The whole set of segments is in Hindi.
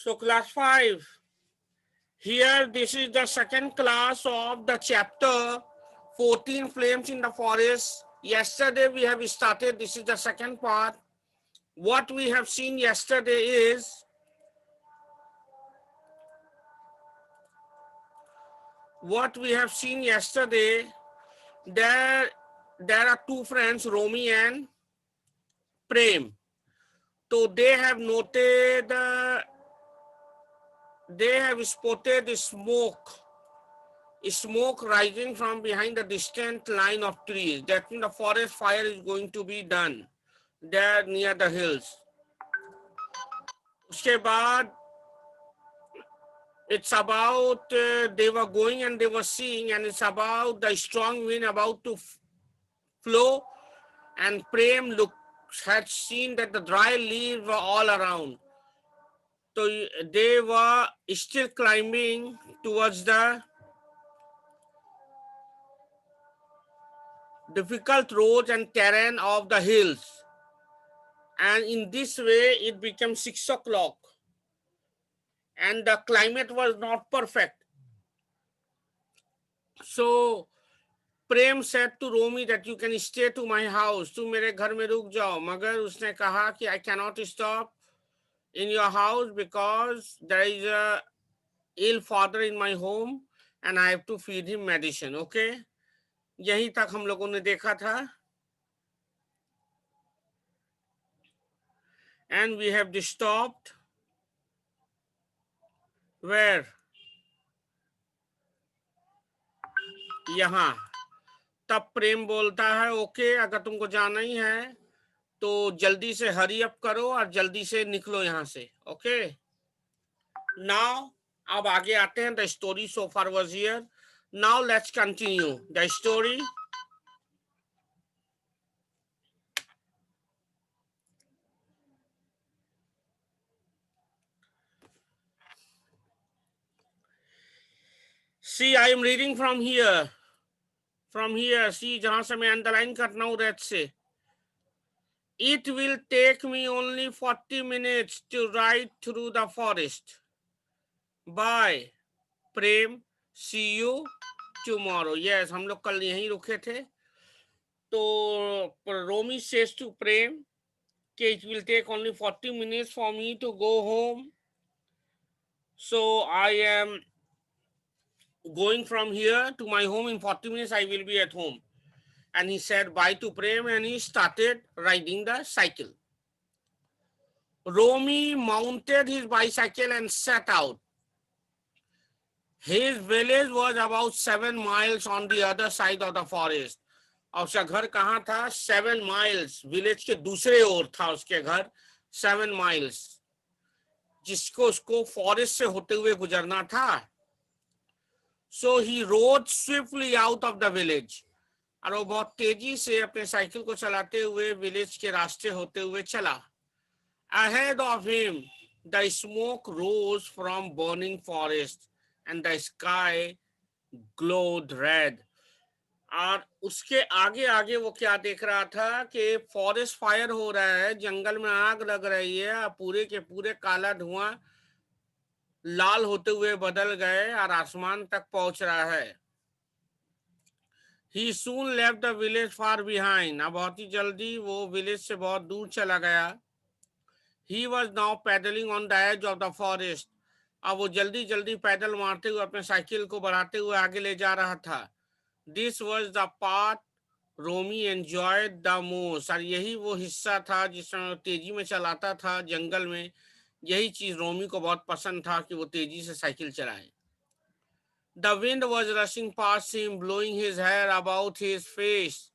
So class 5. Here this is the second class of the chapter 14 flames in the forest. Yesterday we have started, this is the second part. What we have seen yesterday is there are two friends, Romy and Prem. So they have noted they have spotted smoke rising from behind the distant line of trees. That means the forest fire is going to be done there near the hills. उसके बाद it's about they were going and they were seeing, and it's about the strong wind about to flow, and Prem had seen that the dry leaves were all around. So they were still climbing towards the difficult roads and terrain of the hills. And in this way, it became 6 o'clock. And the climate was not perfect. So Prem said to Romy that you can stay to my house. Tu mere ghar mein ruk jao. Magar usne kaha ki I cannot stop in your house because there is a ill father in my home and I have to feed him medicine. Okay? यहीं तक हम लोगों ने देखा था. And we have stopped where? यहाँ. तब प्रेम बोलता है ओके अगर तुमको जाना ही है तो जल्दी से हरी अप करो और जल्दी से निकलो यहाँ से. ओके नाउ अब आगे आते हैं. The story so far was here. Now let's continue the story. See, I am reading from here. From here, see, जहां से मैं अंडरलाइन करना हूं रेड से. It will take me only 40 minutes to ride through the forest. Bye, Prem. See you tomorrow. Yes, हम लोग कल यहीं रुके थे. तो Romy says to Prem, okay, it will take only 40 minutes for me to go home. So I am going from here to my home. In 40 minutes, I will be at home. And he said bye to Prem and he started riding the cycle. Romy mounted his bicycle and set out. His village was about 7 miles on the other side of the forest. और उसका घर कहाँ था? 7 miles. विलेज के दूसरे ओर था उसके घर. 7 miles. जिसको उसको फॉरेस्ट से होते हुए गुजरना था. So he rode swiftly out of the village. और वो बहुत तेजी से अपने साइकिल को चलाते हुए विलेज के रास्ते होते हुए चला. Ahead of him, the smoke rose from burning forest and the sky glowed red. और उसके आगे आगे वो क्या देख रहा था कि फॉरेस्ट फायर हो रहा है, जंगल में आग लग रही है, पूरे के पूरे काला धुआं लाल होते हुए बदल गए और आसमान तक पहुंच रहा है. He soon left the village far behind. अब बहुत ही जल्दी वो विलेज से बहुत दूर चला गया. He was now pedaling on the edge of the forest. अब वो जल्दी जल्दी पैदल मारते हुए अपने साइकिल को बढ़ाते हुए आगे ले जा रहा था. This was the part Romy enjoyed the most. और यही वो हिस्सा था जिसमें तेजी में चलाता था जंगल में. यही चीज रोमी को बहुत पसंद था कि वो तेजी से साइकिल चलाए. The wind was rushing past him, blowing his hair about his face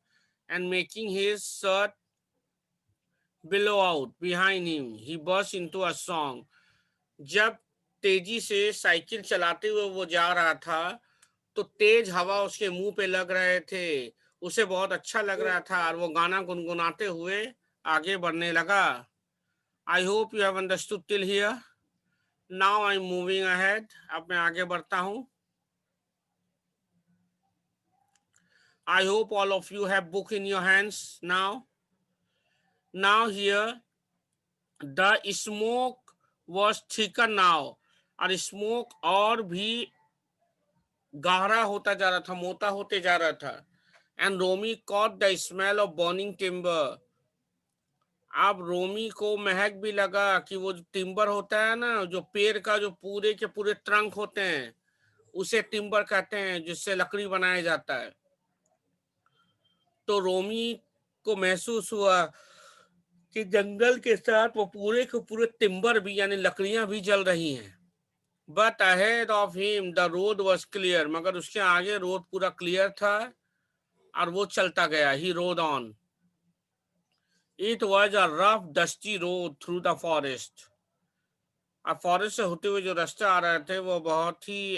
and making his shirt billow out behind him. He burst into a song. जब तेजी से साइकिल चलाते हुए वो जा रहा था तो तेज हवा उसके मुंह पे लग रहे थे. उसे बहुत अच्छा लग रहा था और वो गाना गुनगुनाते हुए आगे बढ़ने लगा. I hope you have understood till here. Now I'm moving ahead. अब मैं आगे बढ़ता हूँ. I hope all of you have book in your hands now. Now here, the smoke was thicker now, और स्मोक और भी गाढ़ा होता जा रहा था, मोटा होते जा रहा था। And Romi caught the smell of burning timber. अब रोमी को महक भी लगा कि वो जो टिम्बर होता है ना, जो पेड़ का जो पूरे के पूरे ट्रंक होते हैं, उसे टिम्बर कहते हैं, जिससे लकड़ी बनाया जाता है। तो रोमी को महसूस हुआ कि जंगल के साथ वो पूरे के पूरे टिम्बर भी यानी लकड़ियां भी जल रही हैं। But ahead of him the road was clear, मगर उसके आगे रोड पूरा क्लियर था और वो चलता गया। He rode on. It was a rough dusty road through the forest. अब फॉरेस्ट से होते हुए जो रास्ते आ रहे थे वो बहुत ही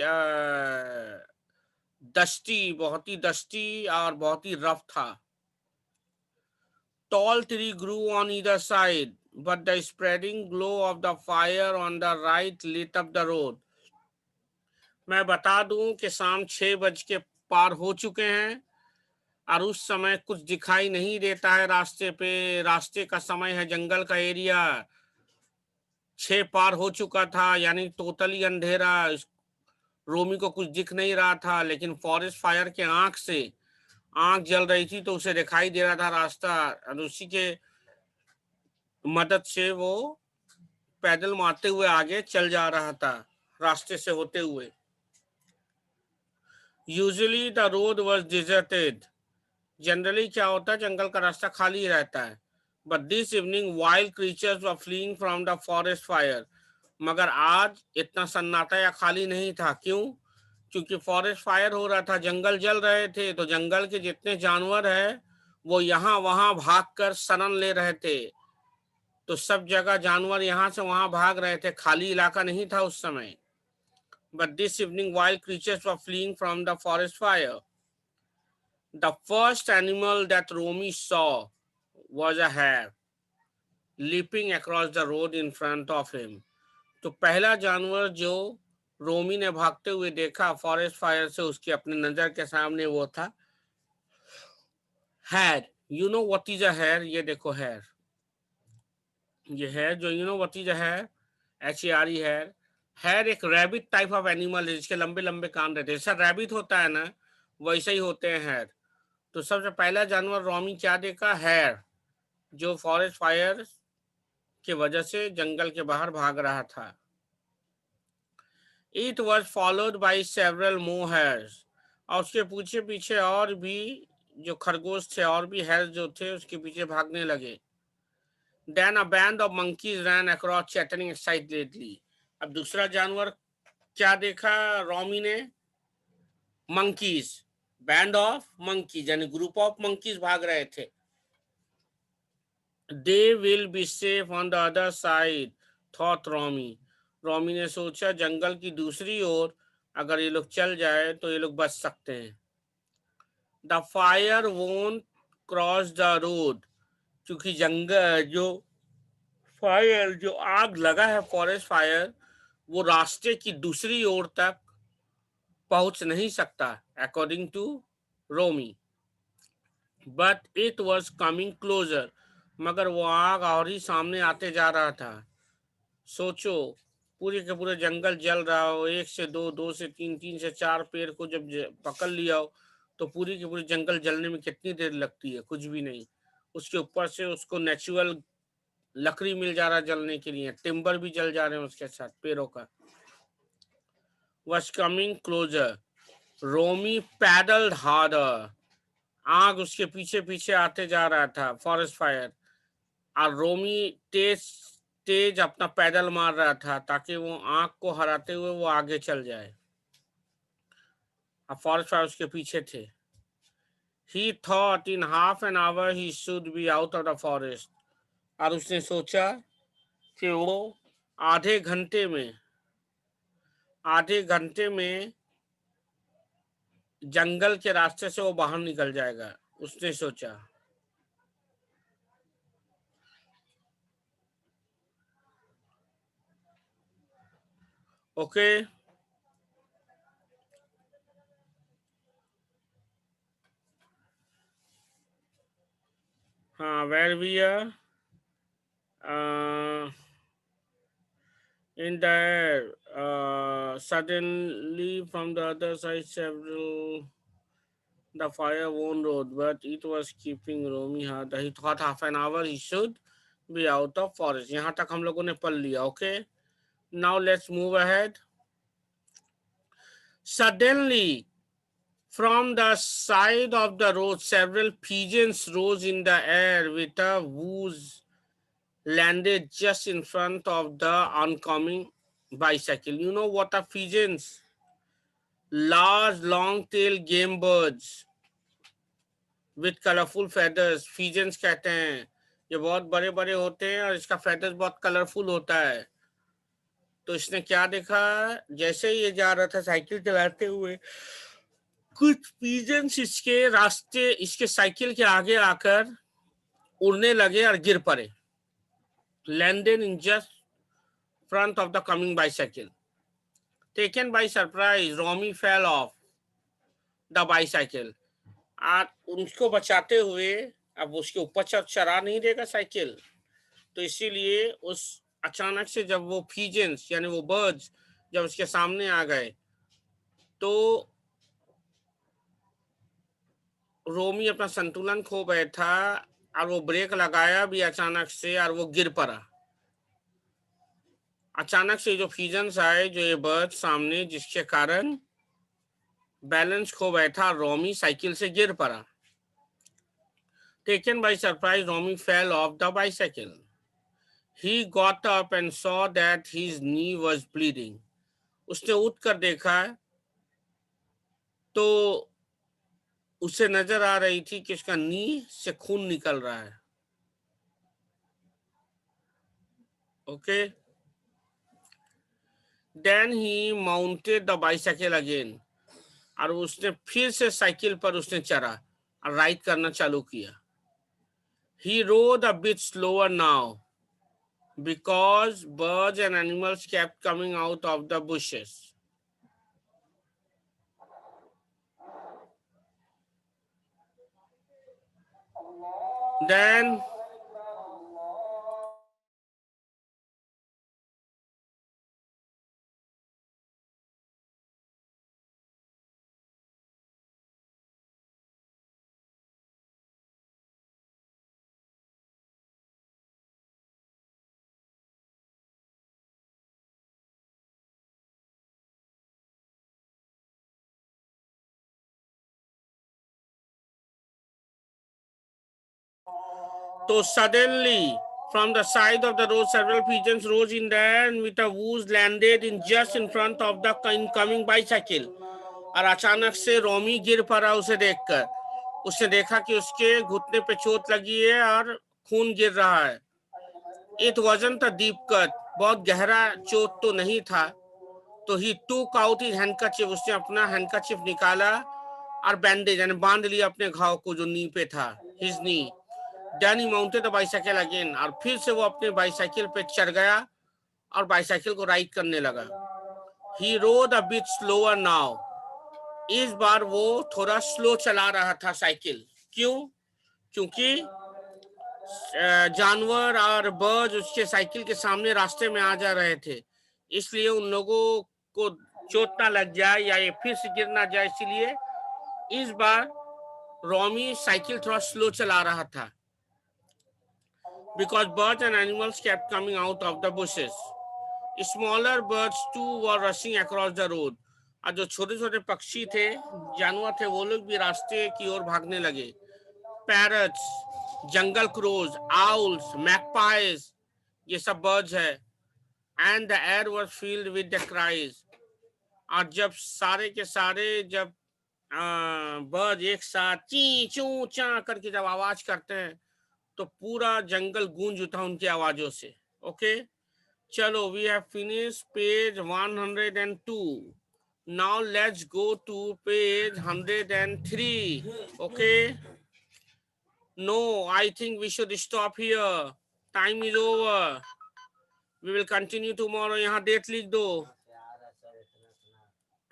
डस्टी और बहुत ही रफ था। Tall tree grew on either side, but the spreading glow of the fire on the right lit up the road. मैं बता दूं कि शाम 6 बज के पार हो चुके हैं और उस समय कुछ दिखाई नहीं देता है रास्ते पे। रास्ते का समय है, जंगल का एरिया। 6 पार हो चुका था, यानी टोटली अंधेरा। रोमी को कुछ दिख नहीं रहा था, लेकिन फॉरेस्ट फायर के आंख से आंख जल रही थी, तो उसे दिखाई दे रहा था रास्ता, और उसी के मदद से वो पैदल मारते हुए आगे चल जा रहा था रास्ते से होते हुए। Usually the road was deserted. Generally क्या होता है, जंगल का रास्ता खाली रहता है। But this evening wild creatures were fleeing from the forest fire. मगर आज इतना सन्नाटा या खाली नहीं था। क्यों? क्योंकि फॉरेस्ट फायर हो रहा था, जंगल जल रहे थे, तो जंगल के जितने जानवर है वो यहाँ वहां भागकर शरण ले रहे थे। तो सब जगह जानवर यहाँ से वहां भाग रहे थे, खाली इलाका नहीं था उस समय। But this evening, wild creatures were fleeing from the forest fire. The first animal that Romy saw was a hare leaping across the road in front of him. तो पहला जानवर जो रोमी ने भागते हुए देखा फॉरेस्ट फायर से उसकी अपनी नजर के सामने, वो था hare. You know what is a hare? ये देखो हैर, ये है जो you know what is a hare, HARE hare. Hare एक रैबिट टाइप ऑफ एनिमल है, जिसके लंबे लंबे कान रहते हैं। जैसा रैबिट होता है ना, वैसे ही होते हैं हैर। तो सबसे पहला जानवर रोमी क्या देखा? हैर, जो फॉरेस्ट फायर की वजह से जंगल के बाहर भाग रहा था। It was followed by several more hares. और उसके पीछे पीछे और भी जो खरगोश थे, और भी हैर्स जो थे उसके पीछे भागने लगे। Then a band of monkeys ran across chattering excitedly. अब दूसरा जानवर क्या देखा रोमी ने? मंकीज, बैंड ऑफ मंकीज, यानी ग्रुप ऑफ मंकीज भाग रहे थे। They will be safe on the other side, thought Romi. Romi ने सोचा जंगल की दूसरी ओर अगर ये लोग चल जाए तो ये लोग बच सकते हैं। The fire won't cross the road. क्योंकि जंगल जो फायर जो आग लगा है, फॉरेस्ट फायर, वो रास्ते की दूसरी ओर तक पहुंच नहीं सकता, according to Romi. But it was coming closer. मगर वो आग और ही सामने आते जा रहा था। सोचो, पूरे के पूरे जंगल जल रहा हो, 1 से 2, 2 से 3, 3 से 4 पेड़ को जब पकड़ लिया हो, तो पूरी की पूरी जंगल जलने में कितनी देर लगती है? कुछ भी नहीं। उसके ऊपर से उसको नेचुरल लकड़ी मिल जा रहा है जलने के लिए, टिम्बर भी जल जा रहे हैं उसके साथ पेड़ों का। Was coming closer, Romi paddled harder. आग उसके पीछे पीछे आते जा रहा था, फॉरेस्ट फायर। और रोमी तेज तेज अपना पैदल मार रहा था, ताकि वो आग को हराते हुए वो आगे चल जाए। अब फॉरेस्ट फायर उसके पीछे थे। ही thought in half an hour he should be out of the forest. और उसने सोचा कि वो आधे घंटे में आधे घंटे में जंगल के रास्ते से वो बाहर निकल जाएगा, उसने सोचा। ओके। हाँ, where we are, in the air. Suddenly, from the other side, several the fire won road, but it was keeping Romy hard. He thought half an hour he should be out of forest. यहाँ तक हम लोगों ने पढ़ लिया. Okay. Now let's move ahead. Suddenly, from the side of the road, several pigeons rose in the air with a whoosh, landed just in front of the oncoming bicycle. You know what are pigeons? Large, long-tailed game birds with colorful feathers. Pigeons कहते हैं. ये बहुत बड़े बड़े होते हैं और इसका feathers बहुत कलरफुल होता है. तो इसने क्या देखा, जैसे ही ये जा रहा था साइकिल चलाते हुए, कुछ पिजन्स इसके रास्ते, इसके साइकिल के आगे आकर उड़ने लगे और गिर पड़े. Landed in just front of the coming bicycle. Taken by surprise, Romi fell off the bicycle. आज उनको बचाते हुए, अब उसके ऊपर चढ़ा नहीं देगा साइकिल, तो इसीलिए उस अचानक से जब वो पिजन्स यानी वो बर्ड्स जब उसके सामने आ गए, तो रोमी अपना संतुलन खो बैठा और वो ब्रेक लगाया भी अचानक से और वो गिर पड़ा. अचानक से जो पिजन्स आए, जो ये बर्ड सामने, जिसके कारण बैलेंस खो बैठा, रोमी साइकिल से गिर पड़ा. Taken by surprise, Romi fell off the bicycle. He got up and saw that his knee was bleeding. उसने उठकर देखा तो उसे नजर आ रही थी कि उसका नी से खून निकल रहा है. Okay. Then he mounted the bicycle again. और उसने फिर से साइकिल पर उसने चढ़ा और राइड करना चालू किया. He rode a bit slower now because birds and animals kept coming out of the bushes. Then so suddenly, from the side of the road, several pigeons rose in the air and with a whoosh landed in just in front of the incoming bicycle. और अचानक से रोमी गिर पड़ा उसे देखकर. उसने देखा कि उसके घुटने पे चोट लगी है और खून गिर रहा है. It wasn't a deep cut. बहुत गहरा चोट तो नहीं था. तो ही took out his handkerchief. उसने अपना हैंडकरचिप निकाला और बैंडेज यानी बांध लिया अपने घाव को जो नी पे था, his knee. Then he mounted the bicycle again. और फिर से वो अपने बाइसाइकिल पे चढ़ गया और बाइसाइकिल को राइड करने लगा. He rode a bit slower now. इस बार वो थोड़ा स्लो चला रहा था साइकिल. क्यों? क्योंकि जानवर और बर्ड उसके साइकिल के सामने रास्ते में आ जा रहे थे, इसलिए उन लोगों को चोट ना लग जाए या ये फिर से गिर ना जाए, इसलिए इस बार रोमी साइकिल थोड़ा स्लो चला रहा था. Because birds and animals kept coming out of the bushes. Smaller birds too were rushing across the road. और जो छोटे छोटे पक्षी थे, जानवर थे, वो लोग भी रास्ते की ओर भागने लगे. Parrots, jungle crows, owls, magpies, ये सब बर्ड्स है. And the air was filled with the cries. और जब सारे के सारे जब बर्ड एक साथ ची चू चा करके जब आवाज करते हैं, तो पूरा जंगल गूंज उठा उनकी आवाजों से. ओके. चलो, we have finish page 102. Now let's go to page 103. Okay. No, I think we should stop here. Time is over. We will continue tomorrow. यहाँ डेट लिख दो,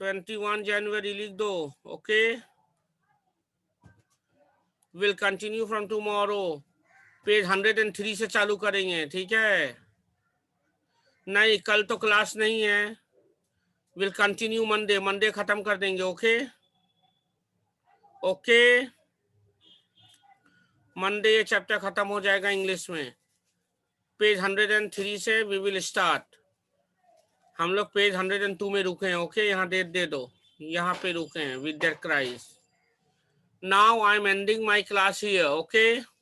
21 जनवरी लिख दो. Okay. We'll continue from tomorrow. Page 103 से चालू करेंगे. ठीक है. नहीं, कल तो क्लास नहीं है। विल कंटिन्यू मंडे, मंडे खत्म कर देंगे। ओके ओके, मंडे ये चैप्टर खत्म हो जाएगा इंग्लिश में। पेज 103 से वी विल स्टार्ट। हम लोग पेज 102 में रुके हैं। ओके, यहाँ डेट दे दो, यहाँ पे रुके हैं with that Christ. Now I am ending my class here. Okay.